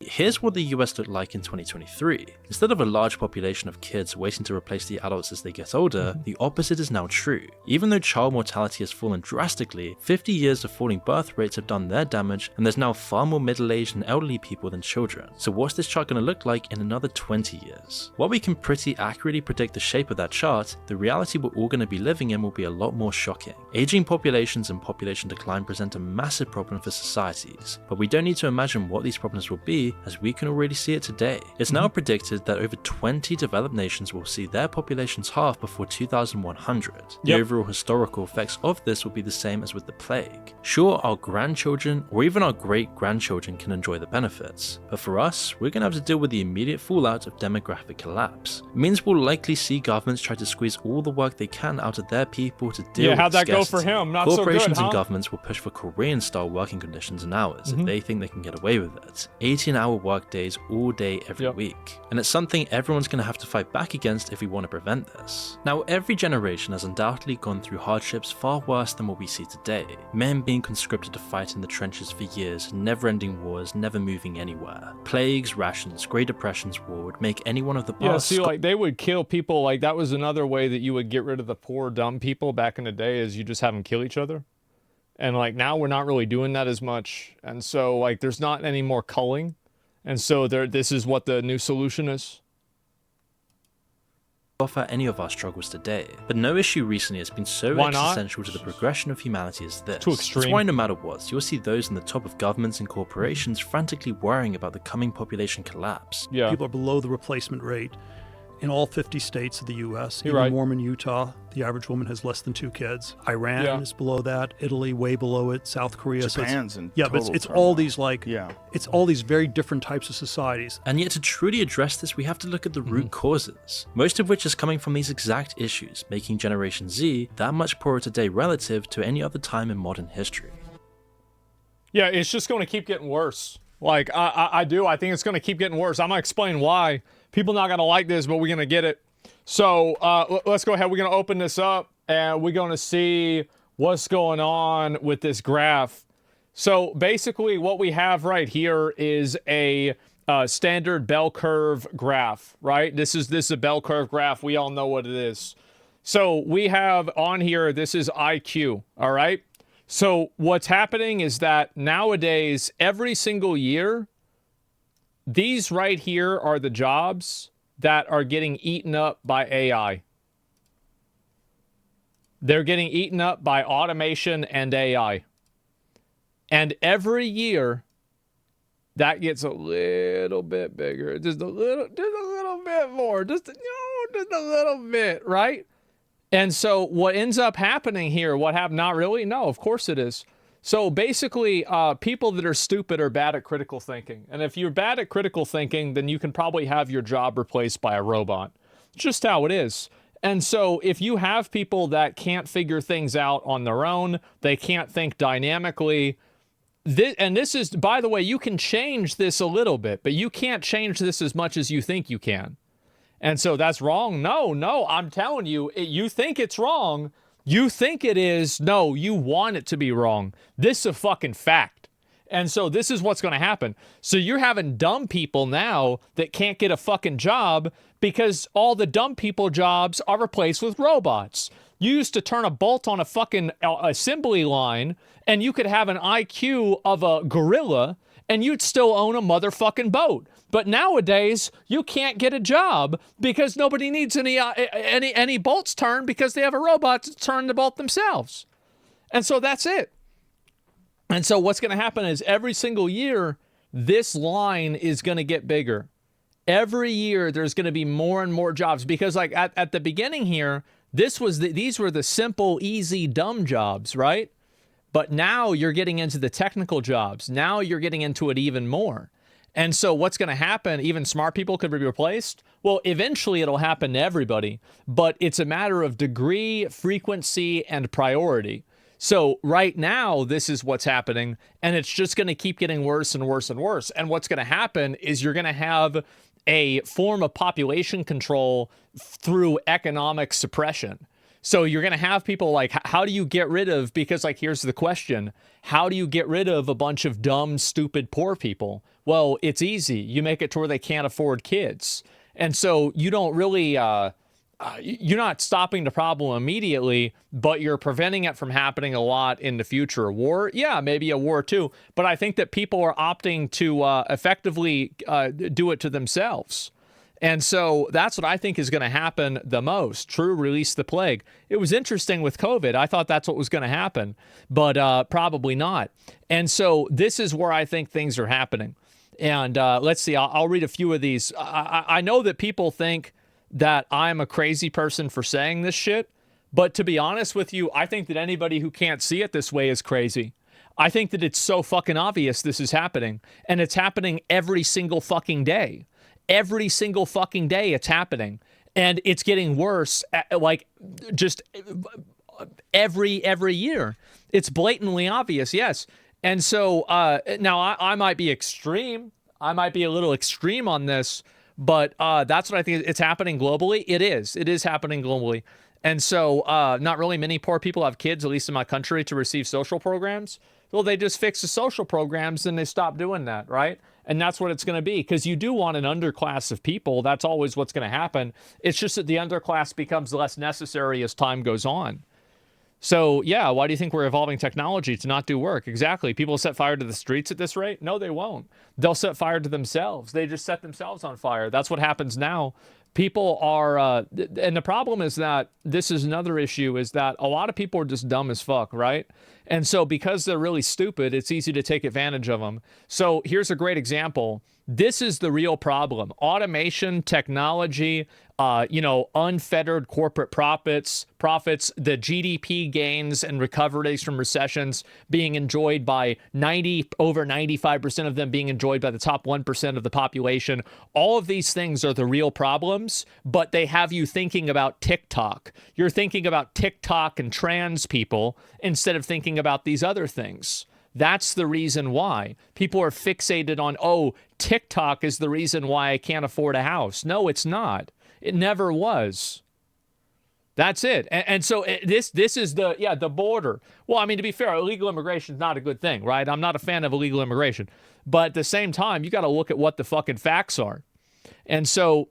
S2: Here's what the US looked like in 2023. Instead of a large population of kids waiting to replace the adults as they get older, the opposite is now true. Even though child mortality has fallen drastically, 50 years of falling birth rates have done their damage, and there's now far more middle-aged and elderly people than children. So what's this chart going to look like in another 20 years? While we can pretty accurately predict the shape of that chart, the reality we're all going to be living in will be a lot more shocking. Aging populations and population decline present a massive problem for societies, but we don't need to imagine what these problems will be, as we can already see it today. It's now predicted that over 20 developed nations will see their populations halve before 2100. The overall historical effects of this will be the same as with the plague. Sure, our grandchildren or even our great-grandchildren can enjoy the benefits, but for us, we're going to have to deal with the immediate fallout of demographic collapse. It means we'll likely see governments try to squeeze all the work they can out of their people to deal with
S1: how'd that
S2: scarcity.
S1: go for him? Not
S2: Corporations
S1: so good, huh?
S2: and governments will push for Korean-style working conditions and hours if they think they can get away with it. 18-hour work days all day every week. And it's something everyone's going to have to fight back against if we want to prevent this. Now, every generation has undoubtedly gone through hardships far worse than what we see today. Men being conscripted to fight in the trenches for years, never-ending wars, never moving anywhere. Plagues, rations, Great Depressions, war would make any one of the past...
S1: Yeah, see, like, they would kill people. Like, that was another way that you would get rid of the poor, dumb people back in the day, is you just have them kill each other. And, like, now we're not really doing that as much. And so, like, there's not any more culling. And so this is what the new solution is.
S2: Offer any of our struggles today, but no issue recently has been so existential to the progression of humanity as this.
S1: Too extreme.
S2: That's why no matter what, you'll see those in the top of governments and corporations frantically worrying about the coming population collapse.
S1: Yeah.
S3: People are below the replacement rate in all 50 states of the U.S.
S1: You're
S3: Even
S1: right.
S3: Mormon, Utah, the average woman has less than 2 kids. Iran is below that. Italy, way below it. South Korea.
S5: Japan's in
S3: but
S5: total
S3: it's
S5: turmoil.
S3: all these it's all these very different types of societies.
S2: And yet to truly address this, we have to look at the root causes, most of which is coming from these exact issues, making Generation Z that much poorer today relative to any other time in modern history.
S1: Yeah, it's just going to keep getting worse. Like, I think it's going to keep getting worse. I'm going to explain why. People not going to like this, but we're going to get it. So let's go ahead. We're going to open this up, and we're going to see what's going on with this graph. So basically what we have right here is a standard bell curve graph, right? This is a bell curve graph. We all know what it is. So we have on here, this is IQ, all right? So what's happening is that nowadays, every single year, these right here are the jobs that are getting eaten up by AI. They're getting eaten up by automation and AI. And every year, that gets a little bit bigger. Just a little bit more. Just a little bit, right? And so what ends up happening here, not really? No, of course it is. So basically, people that are stupid are bad at critical thinking. And if you're bad at critical thinking, then you can probably have your job replaced by a robot. It's just how it is. And so if you have people that can't figure things out on their own, they can't think dynamically. This is, by the way, you can change this a little bit, but you can't change this as much as you think you can. And so that's wrong. No, I'm telling you, you think it's wrong. You think it is. No, you want it to be wrong. This is a fucking fact. And so this is what's going to happen. So you're having dumb people now that can't get a fucking job because all the dumb people jobs are replaced with robots. You used to turn a bolt on a fucking assembly line and you could have an IQ of a gorilla and you'd still own a motherfucking boat. But nowadays, you can't get a job because nobody needs any bolts turned because they have a robot to turn the bolt themselves. And so that's it. And so what's going to happen is every single year, this line is going to get bigger. Every year, there's going to be more and more jobs because like at the beginning here, these were the simple, easy, dumb jobs, right? But now you're getting into the technical jobs. Now you're getting into it even more. And so what's going to happen, even smart people could be replaced? Well, eventually it'll happen to everybody, but it's a matter of degree, frequency, and priority. So right now, this is what's happening, and it's just going to keep getting worse and worse and worse. And what's going to happen is you're going to have a form of population control through economic suppression. So you're going to have people like, how do you get rid of, because like, here's the question, how do you get rid of a bunch of dumb, stupid, poor people? Well, it's easy. You make it to where they can't afford kids. And so you don't really, you're not stopping the problem immediately, but you're preventing it from happening a lot in the future. War? Yeah, maybe a war too. But I think that people are opting to effectively do it to themselves. And so that's what I think is going to happen the most. True, release the plague. It was interesting with COVID. I thought that's what was going to happen, but probably not. And so this is where I think things are happening. And let's see, I'll read a few of these. I know that people think that I'm a crazy person for saying this shit, but to be honest with you, I think that anybody who can't see it this way is crazy. I think that it's so fucking obvious this is happening, and it's happening every single fucking day. Every single fucking day it's happening, and it's getting worse, like just every year. It's blatantly obvious, yes. And so now I might be extreme. I might be a little extreme on this, but that's what I think. It's happening globally. It is happening globally. And so not really many poor people have kids, at least in my country, to receive social programs. Well, they just fix the social programs and they stop doing that, right? And that's what it's going to be, because you do want an underclass of people. That's always what's going to happen. It's just that the underclass becomes less necessary as time goes on. So, yeah, why do you think we're evolving technology to not do work? Exactly. People set fire to the streets at this rate? No, they won't. They'll set fire to themselves. They just set themselves on fire. That's what happens now. People are, and the problem is that this is another issue, is that a lot of people are just dumb as fuck, right? And so because they're really stupid, it's easy to take advantage of them. So here's a great example. This is the real problem. Automation, technology, unfettered corporate profits, the GDP gains and recoveries from recessions being enjoyed by over 95% of them being enjoyed by the top 1% of the population. All of these things are the real problems, but they have you thinking about TikTok. You're thinking about TikTok and trans people instead of thinking about these other things. That's the reason why. People are fixated on, oh, TikTok is the reason why I can't afford a house. No, it's not. It never was. That's it. And so this is the border. Well, I mean, to be fair, illegal immigration is not a good thing, right? I'm not a fan of illegal immigration. But at the same time, you got to look at what the fucking facts are. And so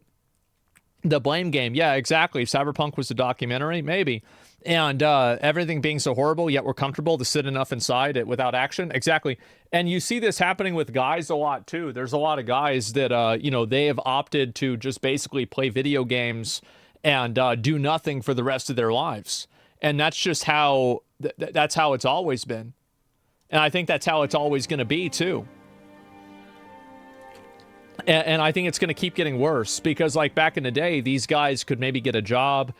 S1: the blame game, yeah, exactly. Cyberpunk was a documentary, maybe. And everything being so horrible, yet we're comfortable to sit enough inside it without action. Exactly. And you see this happening with guys a lot, too. There's a lot of guys that, they have opted to just basically play video games and do nothing for the rest of their lives. And that's just how, that's how it's always been. And I think that's how it's always going to be, too. And I think it's going to keep getting worse because, like, back in the day, these guys could maybe get a job,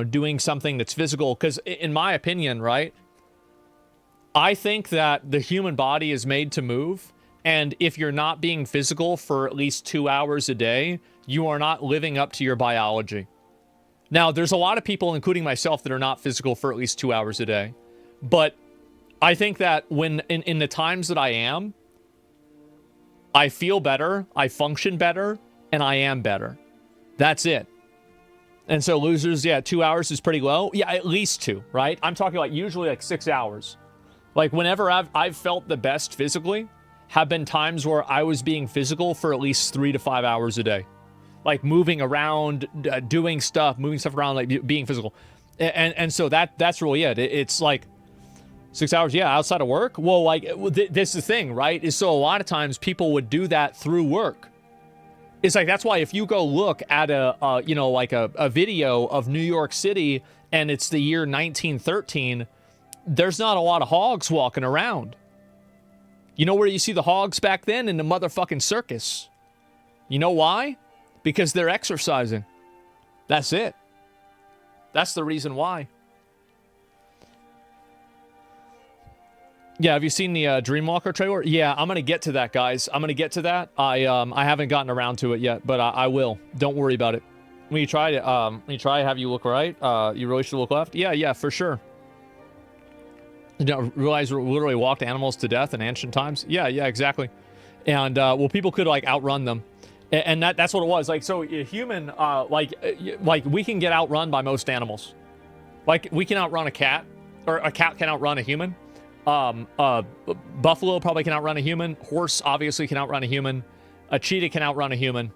S1: doing something that's physical. Because in my opinion, right, I think that the human body is made to move. And if you're not being physical for at least 2 hours a day, you are not living up to your biology. Now, there's a lot of people, including myself, that are not physical for at least 2 hours a day. But I think that when in the times that I am, I feel better, I function better, and I am better. That's it. And so losers, yeah, 2 hours is pretty low. Yeah, at least 2, right? I'm talking like usually like 6 hours. Like, whenever I've felt the best physically have been times where I was being physical for at least 3 to 5 hours a day. Like, moving around, doing stuff, moving stuff around, like being physical. And so that's really it. It's like 6 hours, yeah, outside of work. Well, like, this is the thing, right? Is so a lot of times people would do that through work. It's like, that's why if you go look at a video of New York City and it's the year 1913, there's not a lot of hogs walking around. You know where you see the hogs back then? In the motherfucking circus. You know why? Because they're exercising. That's it. That's the reason why. Yeah, have you seen the Dreamwalker trailer? Yeah, I'm gonna get to that, guys. I'm gonna get to that. I haven't gotten around to it yet, but I will. Don't worry about it. When you try to, have you look right? You really should look left. Yeah, for sure. You don't realize we literally walked animals to death in ancient times. Yeah, exactly. And well, people could like outrun them, and that's what it was. Like, so a human, like we can get outrun by most animals. Like, we can outrun a cat, or a cat can outrun a human. Buffalo probably can outrun a human. Horse obviously can outrun a human. A cheetah can outrun a human,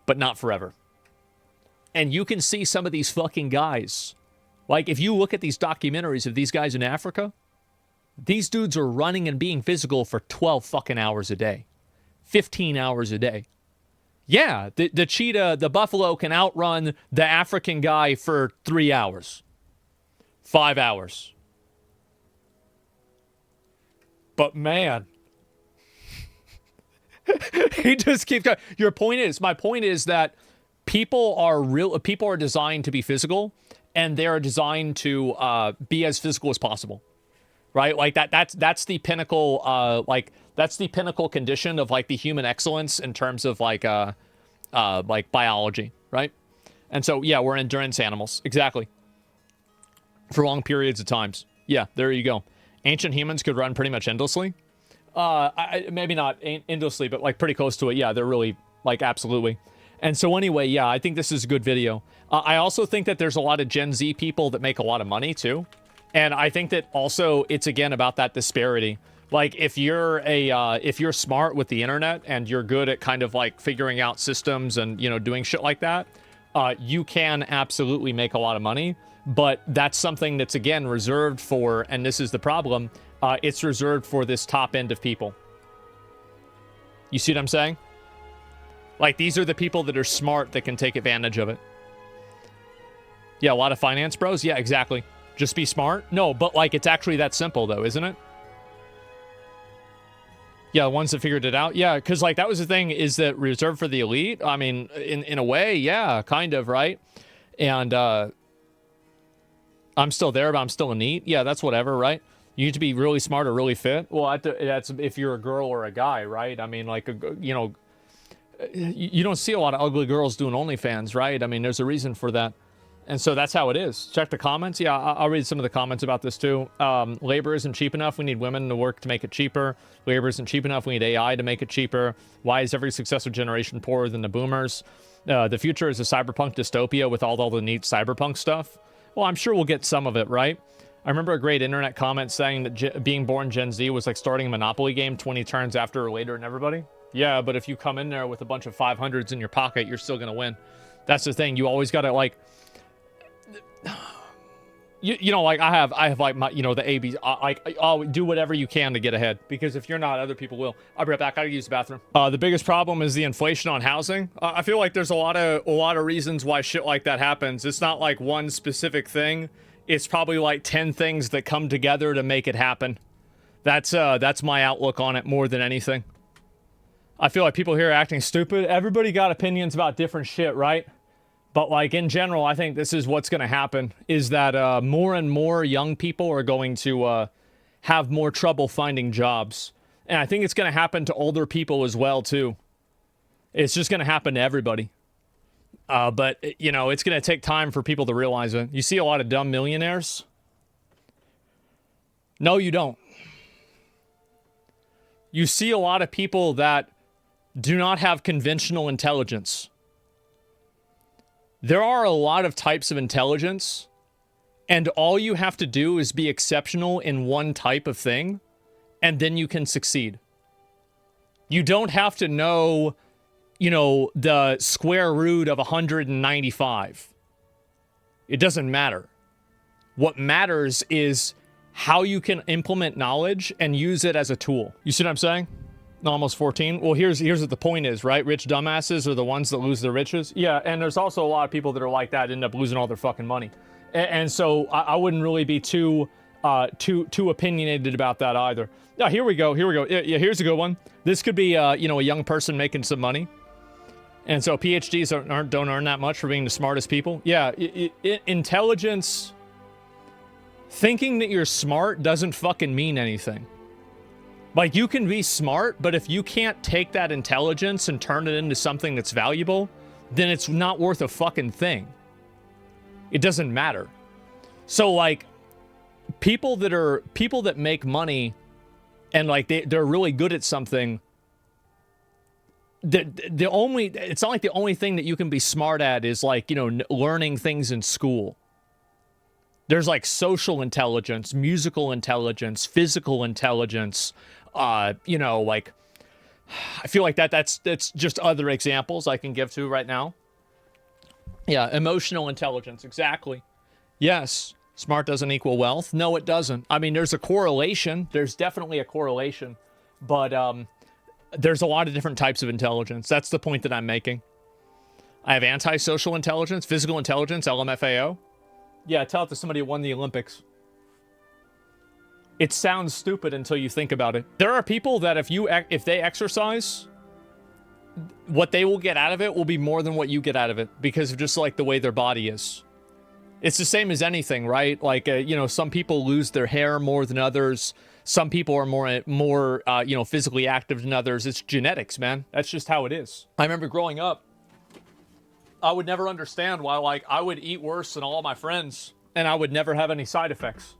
S1: but not forever. And you can see some of these fucking guys. Like, if you look at these documentaries of these guys in Africa, these dudes are running and being physical for 12 fucking hours a day. 15 hours a day. Yeah, the cheetah, the buffalo can outrun the African guy for 3 hours. 5 hours. But man, he just keeps going. My point is that people are designed to be physical, and they are designed to be as physical as possible, right? Like that's the pinnacle, that's the pinnacle condition of like the human excellence in terms of like biology, right? And so yeah, we're endurance animals, exactly, for long periods of times. Yeah, there you go. Ancient humans could run pretty much endlessly. Maybe not endlessly, but like pretty close to it. Yeah, they're really like absolutely. And so anyway, yeah, I think this is a good video. I also think that there's a lot of Gen Z people that make a lot of money too. And I think that also it's again about that disparity. Like, if you're smart with the internet and you're good at kind of like figuring out systems and, you know, doing shit like that, you can absolutely make a lot of money. But that's something that's, again, reserved for, and this is the problem, it's reserved for this top end of people. You see what I'm saying? Like, these are the people that are smart that can take advantage of it. Yeah, a lot of finance bros? Yeah, exactly. Just be smart? No, but, like, it's actually that simple, though, isn't it? Yeah, the ones that figured it out? Yeah, because, like, that was the thing, is that reserved for the elite? I mean, in a way, yeah, kind of, right? And, I'm still there, but I'm still a NEET. Yeah, that's whatever, right? You need to be really smart or really fit. Well, that's if you're a girl or a guy, right? I mean, like, you know, you don't see a lot of ugly girls doing OnlyFans, right? I mean, there's a reason for that. And so that's how it is. Check the comments. Yeah, I'll read some of the comments about this too. Labor isn't cheap enough. We need women to work to make it cheaper. Labor isn't cheap enough. We need AI to make it cheaper. Why is every successive generation poorer than the boomers? The future is a cyberpunk dystopia with all the neat cyberpunk stuff. Well, I'm sure we'll get some of it, right? I remember a great internet comment saying that being born Gen Z was like starting a Monopoly game 20 turns after or later than everybody. Yeah, but if you come in there with a bunch of 500s in your pocket, you're still going to win. That's the thing. You always got to, like... You know, like, I have like, my, you know, the AB... I'll do whatever you can to get ahead. Because if you're not, other people will. I'll be right back. I gotta use the bathroom. The biggest problem is the inflation on housing. I feel like there's a lot of reasons why shit like that happens. It's not like one specific thing. It's probably like 10 things that come together to make it happen. That's my outlook on it more than anything. I feel like people here are acting stupid. Everybody got opinions about different shit, right? But, like, in general, I think this is what's going to happen, is that more and more young people are going to have more trouble finding jobs. And I think it's going to happen to older people as well, too. It's just going to happen to everybody. But, you know, it's going to take time for people to realize it. You see a lot of dumb millionaires? No, you don't. You see a lot of people that do not have conventional intelligence. There are a lot of types of intelligence, And all you have to do is be exceptional in one type of thing, and then you can succeed. You don't have to know, the square root of 195. It doesn't matter. What matters is how you can implement knowledge and use it as a tool. You see what I'm saying? Almost 14. Well, here's what the point is, right? Rich dumbasses are the ones that lose their riches. Yeah, and there's also a lot of people that are like that, end up losing all their fucking money. And so I wouldn't really be too opinionated about that either. Now, here we go. Yeah, here's a good one. This could be, a young person making some money. And so PhDs don't earn that much for being the smartest people. Yeah, intelligence, thinking that you're smart doesn't fucking mean anything. Like, you can be smart, but if you can't take that intelligence and turn it into something that's valuable, then it's not worth a fucking thing. It doesn't matter. So, like, people that make money and, like, they're really good at something, it's not like the only thing that you can be smart at is, like, learning things in school. There's, like, social intelligence, musical intelligence, physical intelligence, like, I feel like that's just other examples I can give to right now. Yeah, emotional intelligence, exactly. Yes, smart doesn't equal wealth. No, it doesn't. I mean, there's a correlation. There's definitely a correlation. But there's a lot of different types of intelligence. That's the point that I'm making. I have antisocial intelligence, physical intelligence, LMFAO. Yeah, tell it to somebody who won the Olympics. It sounds stupid until you think about it. There are people that if they exercise, what they will get out of it will be more than what you get out of it because of just like the way their body is. It's the same as anything, right? Like, some people lose their hair more than others. Some people are more physically active than others. It's genetics, man. That's just how it is. I remember growing up, I would never understand why, like, I would eat worse than all my friends and I would never have any side effects.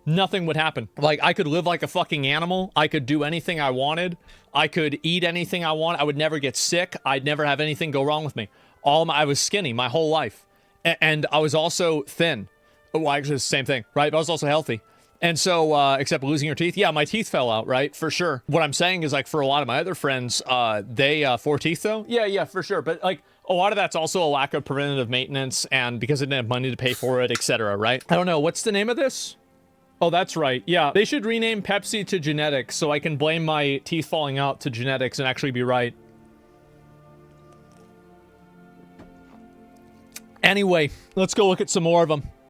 S1: Nothing would happen. Like, I could live like a fucking animal. I could do anything I wanted. I could eat anything I want. I would never get sick. I'd never have anything go wrong with me. I was skinny my whole life. And I was also thin. Well, actually, it's the same thing, right? But I was also healthy. And so, except losing your teeth. Yeah, my teeth fell out, right? For sure. What I'm saying is, like, for a lot of my other friends, they, 4 teeth, though? Yeah, for sure. But, like, a lot of that's also a lack of preventative maintenance and because they didn't have money to pay for it, etc., right? I don't know. What's the name of this? Oh, that's right. Yeah, they should rename Pepsi to genetics so I can blame my teeth falling out to genetics and actually be right. Anyway, let's go look at some more of them.